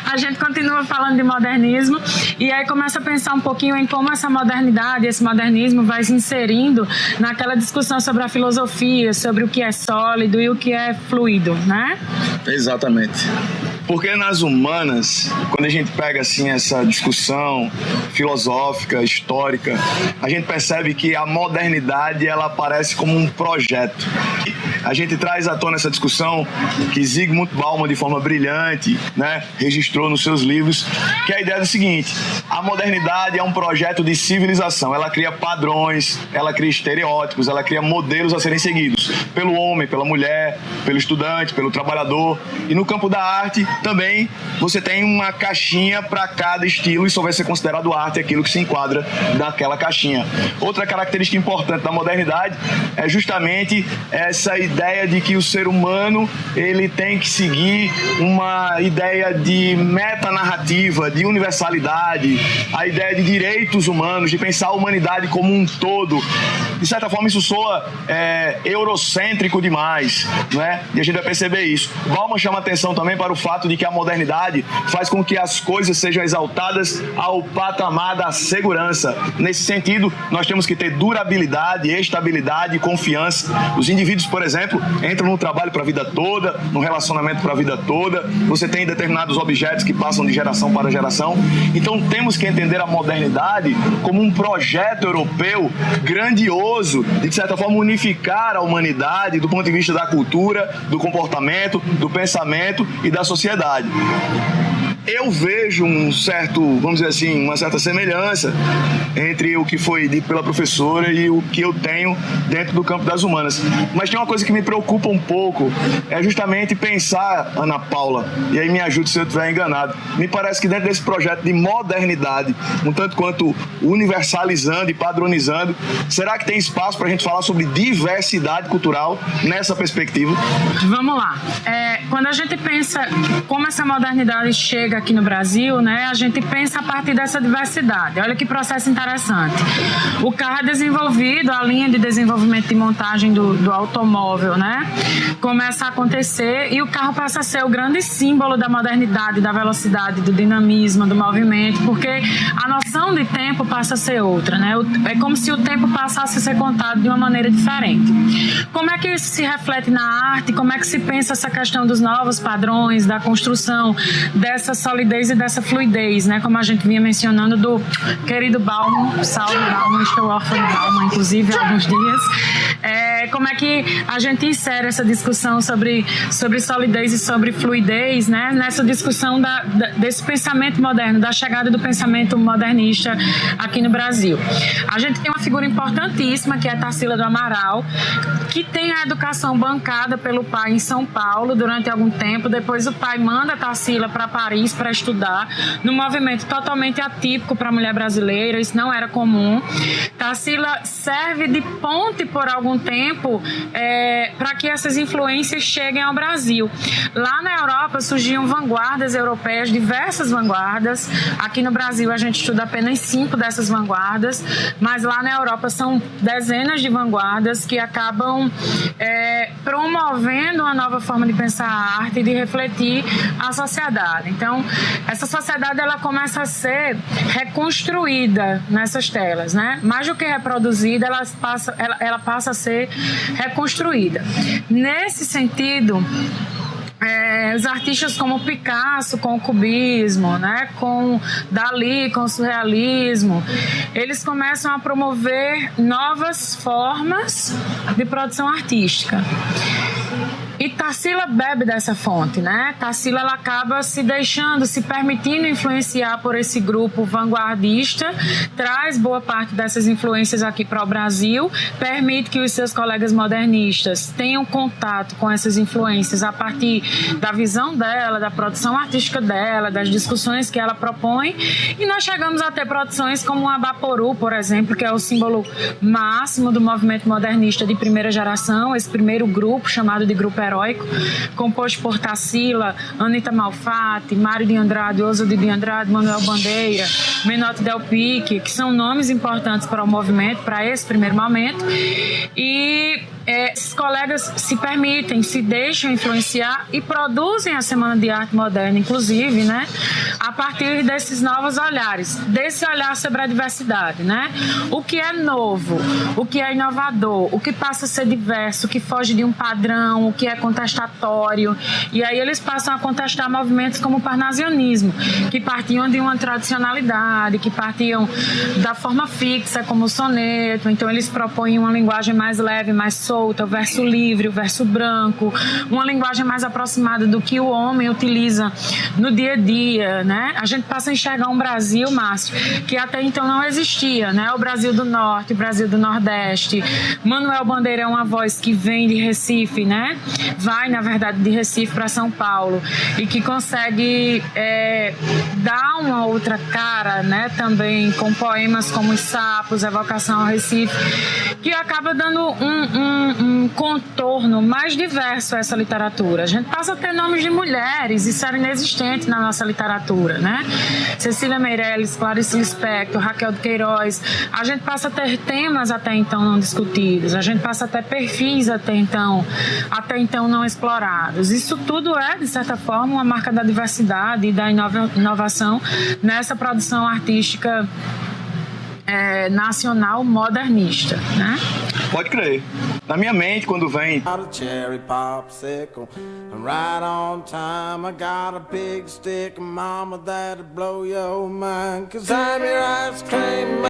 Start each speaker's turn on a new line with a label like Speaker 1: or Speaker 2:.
Speaker 1: a gente continua falando de modernismo e aí começa a pensar um pouquinho em como essa modernidade, esse modernismo vai se inserindo naquela discussão sobre a filosofia, sobre o que é sólido e o que é fluido, né?
Speaker 2: Exatamente. Porque nas humanas, quando a gente pega assim essa discussão filosófica, histórica, a gente percebe que a modernidade ela aparece como um projeto. A gente traz à tona essa discussão que Zygmunt Bauman, de forma brilhante, né, registrou nos seus livros, que é a ideia do seguinte: a modernidade é um projeto de civilização. Ela cria padrões, ela cria estereótipos, ela cria modelos a serem seguidos pelo homem, pela mulher, pelo estudante, pelo trabalhador. E no campo da arte também você tem uma caixinha para cada estilo e só vai ser considerado arte aquilo que se enquadra naquela caixinha. Outra característica importante da modernidade é justamente essa ideia de que o ser humano ele tem que seguir uma ideia de metanarrativa, de universalidade, a ideia de direitos humanos, de pensar a humanidade como um todo. De certa forma isso soa eurocêntrico demais, né? E a gente vai perceber isso. Bauman chama atenção também para o fato de que a modernidade faz com que as coisas sejam exaltadas ao patamar da segurança. Nesse sentido, nós temos que ter durabilidade, estabilidade e confiança. Os indivíduos, por exemplo, entram no trabalho para a vida toda, no relacionamento para a vida toda. Você tem determinados objetos que passam de geração para geração. Então, temos que entender a modernidade como um projeto europeu grandioso de certa forma, unificar a humanidade do ponto de vista da cultura, do comportamento, do pensamento e da sociedade. Eu vejo um certo, vamos dizer assim, uma certa semelhança entre o que foi dito pela professora e o que eu tenho dentro do campo das humanas. Mas tem uma coisa que me preocupa um pouco, é justamente pensar, Ana Paula, e aí me ajude se eu estiver enganado, me parece que dentro desse projeto de modernidade, um tanto quanto universalizando e padronizando, será que tem espaço para a gente falar sobre diversidade cultural nessa perspectiva?
Speaker 1: Vamos lá. Quando a gente pensa como essa modernidade chega aqui no Brasil, né, a gente pensa a partir dessa diversidade. Olha que processo interessante. O carro é desenvolvido, a linha de desenvolvimento de montagem do automóvel, né, começa a acontecer e o carro passa a ser o grande símbolo da modernidade, da velocidade, do dinamismo, do movimento, porque a noção de tempo passa a ser outra, né? É como se o tempo passasse a ser contado de uma maneira diferente. Como é que isso se reflete na arte? Como é que se pensa essa questão dos novos padrões, da construção dessa solidez e dessa fluidez, né? Como a gente vinha mencionando do querido Bauman, salve Bauman, estou órfã de Bauman, inclusive, há alguns dias. Como é que a gente insere essa discussão sobre solidez e sobre fluidez, né? Nessa discussão desse pensamento moderno, da chegada do pensamento modernista aqui no Brasil. A gente tem uma figura importantíssima, que é a Tarsila do Amaral, que tem a educação bancada pelo pai em São Paulo durante algum tempo. Depois o pai manda a Tarsila para Paris para estudar, num movimento totalmente atípico para a mulher brasileira, isso não era comum. Tarsila serve de ponte por algum tempo para que essas influências cheguem ao Brasil. Lá na Europa surgiam vanguardas europeias, diversas vanguardas. Aqui no Brasil a gente estuda apenas 5 dessas vanguardas, mas lá na Europa são dezenas de vanguardas que acabam promovendo uma nova forma de pensar a arte e de refletir a sociedade. Então, essa sociedade ela começa a ser reconstruída nessas telas, né? Mais do que reproduzida, ela passa a ser reconstruída. Nesse sentido, os artistas como Picasso, com o cubismo, né, com Dalí, com o surrealismo, eles começam a promover novas formas de produção artística. E Tarsila bebe dessa fonte, né? Tarsila ela acaba se permitindo influenciar por esse grupo vanguardista, traz boa parte dessas influências aqui para o Brasil, permite que os seus colegas modernistas tenham contato com essas influências a partir da visão dela, da produção artística dela, das discussões que ela propõe, e nós chegamos a ter produções como o Abaporu, por exemplo, que é o símbolo máximo do movimento modernista de primeira geração, esse primeiro grupo chamado de Grupo Heróico, composto por Tarsila, Anita Malfatti, Mário de Andrade, Oswald de Andrade, Manuel Bandeira, Menotti Del Pique, que são nomes importantes para o movimento, para esse primeiro momento. E esses colegas se permitem, se deixam influenciar e produzem a Semana de Arte Moderna, inclusive, né, a partir desses novos olhares, desse olhar sobre a diversidade, né? O que é novo, o que é inovador, o que passa a ser diverso, o que foge de um padrão, o que é contestatório. E aí eles passam a contestar movimentos como o parnasianismo, que partiam de uma tradicionalidade, que partiam da forma fixa, como o soneto. Então eles propõem uma linguagem mais leve, mais solta, o verso livre, o verso branco, uma linguagem mais aproximada do que o homem utiliza no dia a dia, né? A gente passa a enxergar um Brasil, Márcio, que até então não existia, né? O Brasil do Norte, o Brasil do Nordeste. Manuel Bandeira é uma voz que vem de Recife, né? Vai, na verdade, de Recife para São Paulo e que consegue dar uma outra cara, né? Também com poemas como Os Sapos, Evocação ao Recife, que acaba dando um contorno mais diverso a essa literatura. A gente passa a ter nomes de mulheres, isso era inexistente na nossa literatura, né? Cecília Meirelles, Clarice Lispector, Raquel de Queiroz. A gente passa a ter temas até então não discutidos, a gente passa a ter perfis até então não explorados. Isso tudo é, de certa forma, uma marca da diversidade e da inovação nessa produção artística nacional modernista, né?
Speaker 2: Pode crer. Na minha mente, quando vem
Speaker 3: cherry popsicle, right on time. I got a big stick, mama, that'll blow your mind. 'Cause I'm your ice cream man.